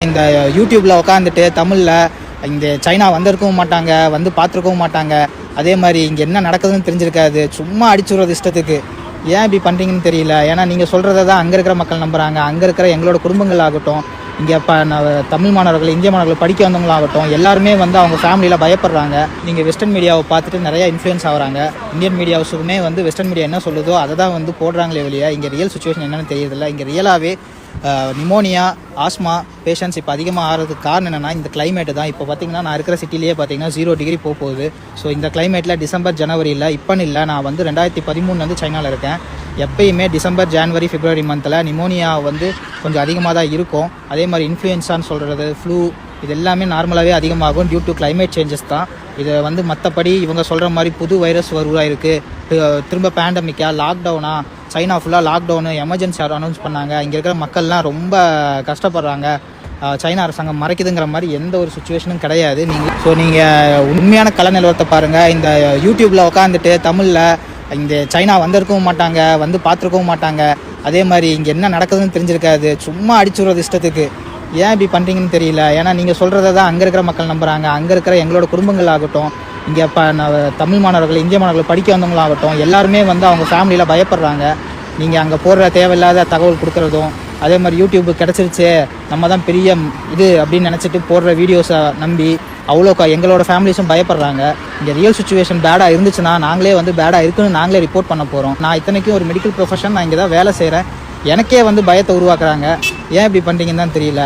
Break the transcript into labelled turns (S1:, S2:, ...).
S1: இந்த யூடியூப்பில் உட்காந்துட்டு தமிழில் இந்த சைனா வந்திருக்கவும் மாட்டாங்க, வந்து பார்த்துருக்கவும் மாட்டாங்க. அதே மாதிரி இங்கே என்ன நடக்குதுன்னு தெரிஞ்சிருக்காது. சும்மா அடிச்சுடுறது இஷ்டத்துக்கு. ஏன் இப்படி பண்ணுறீங்கன்னு தெரியல. ஏன்னா நீங்கள் சொல்கிறத தான் அங்கே இருக்கிற மக்கள் நம்புகிறாங்க. அங்கே இருக்கிற எங்களோட குடும்பங்கள் ஆகட்டும், இங்கே தமிழ் மாணவர்கள், இந்திய மாணவர்கள் படிக்க வந்தவங்களாகட்டும், எல்லாருமே வந்து அவங்க ஃபேமிலியில் பயப்படுறாங்க. நீங்கள் வெஸ்டர்ன் மீடியாவை பார்த்துட்டு நிறையா இன்ஃப்ளூயன்ஸ் ஆகிறாங்க. இந்தியன் மீடியாவுக்குமே வந்து வெஸ்டர்ன் மீடியா என்ன சொல்லுதோ அதை தான் வந்து போடுறாங்களே வெளியே. இங்கே ரியல் சுச்சுவேஷன் என்னென்னு தெரியறதில்ல. இங்கே ரியலாகவே நிமோனியா, ஆஸ்மா பேஷண்ட்ஸ் இப்போ அதிகமாக ஆகிறதுக்கு காரணம் என்னென்னா இந்த கிளைமேட்டு தான். இப்போ பார்த்தீங்கன்னா நான் இருக்கிற சிட்டிலேயே பார்த்தீங்கன்னா 0 டிகிரி போகுது. ஸோ இந்த கிளைமேட்டில் டிசம்பர் ஜனவரியில் இப்போன்னு இல்லை, நான் வந்து 2013 சைனாவில் இருக்கேன். எப்பயுமே டிசம்பர் ஜனவரி பிப்ரவரி மந்தில் நிமோனியா வந்து கொஞ்சம் அதிகமாக தான் இருக்கும். அதே மாதிரி இன்ஃப்ளூயன்ஸான்னு சொல்கிறது, ஃப்ளூ, இது எல்லாமே நார்மலாகவே அதிகமாகும் டியூ டு கிளைமேட் சேஞ்சஸ் தான். இதை வந்து மற்றபடி இவங்க சொல்கிற மாதிரி புது வைரஸ் உருவாயிருக்கு, திரும்ப பேண்டமிக்கா, லாக்டவுனா, சைனா ஃபுல்லாக லாக்டவுனு, எமர்ஜென்சி அனௌன்ஸ் பண்ணாங்க. இங்கே இருக்கிற மக்கள்லாம் ரொம்ப கஷ்டப்படுறாங்க, சைனா அரசாங்கம் மறைக்குதுங்கிற மாதிரி எந்த ஒரு சுச்சுவேஷனும் கிடையாது. நீங்கள் உண்மையான கல நிலவரத்தை பாருங்கள். இந்த யூடியூப்பில் உட்காந்துட்டு தமிழில் இந்த சைனா வந்திருக்கவும் மாட்டாங்க, வந்து பார்த்துருக்கவும் மாட்டாங்க. அதே மாதிரி இங்கே என்ன நடக்குதுன்னு தெரிஞ்சிருக்காது. சும்மா அடிச்சுடுறது இஷ்டத்துக்கு. ஏன் இப்படி பண்ணுறீங்கன்னு தெரியல. ஏன்னா நீங்கள் சொல்கிறத தான் அங்கே இருக்கிற மக்கள் நம்புகிறாங்க. அங்கே இருக்கிற எங்களோட குடும்பங்கள் ஆகட்டும், இங்கே தமிழ் மாணவர்கள், இந்திய மாணவர்கள் படிக்க வந்தவங்களாகட்டும், எல்லாருமே வந்து அவங்க ஃபேமிலியில் பயப்படுறாங்க. நீங்கள் அங்கே போடுற தேவையில்லாத தகவல் கொடுக்குறதும், அதே மாதிரி யூடியூப் கிடச்சிருச்சு, நம்ம தான் பெரிய இது அப்படின்னு நினச்சிட்டு போடுற வீடியோஸை நம்பி அவ்வளோ எங்களோட ஃபேமிலிஸும் பயப்படுறாங்க. இங்கே ரியல் சுச்சுவேஷன் பேடாக இருந்துச்சுன்னா நாங்களே வந்து பேடாக இருக்குன்னு நாங்களே ரிப்போர்ட் பண்ண போகிறோம். நான் இத்தனைக்கும் ஒரு மெடிக்கல் ப்ரொஃபஷன், நான் இங்கே தான் வேலை செய்கிறேன். எனக்கே வந்து பயத்தை உருவாக்குறாங்க. ஏன் இப்படி பண்ணுறீங்கன்னு தான் தெரியல.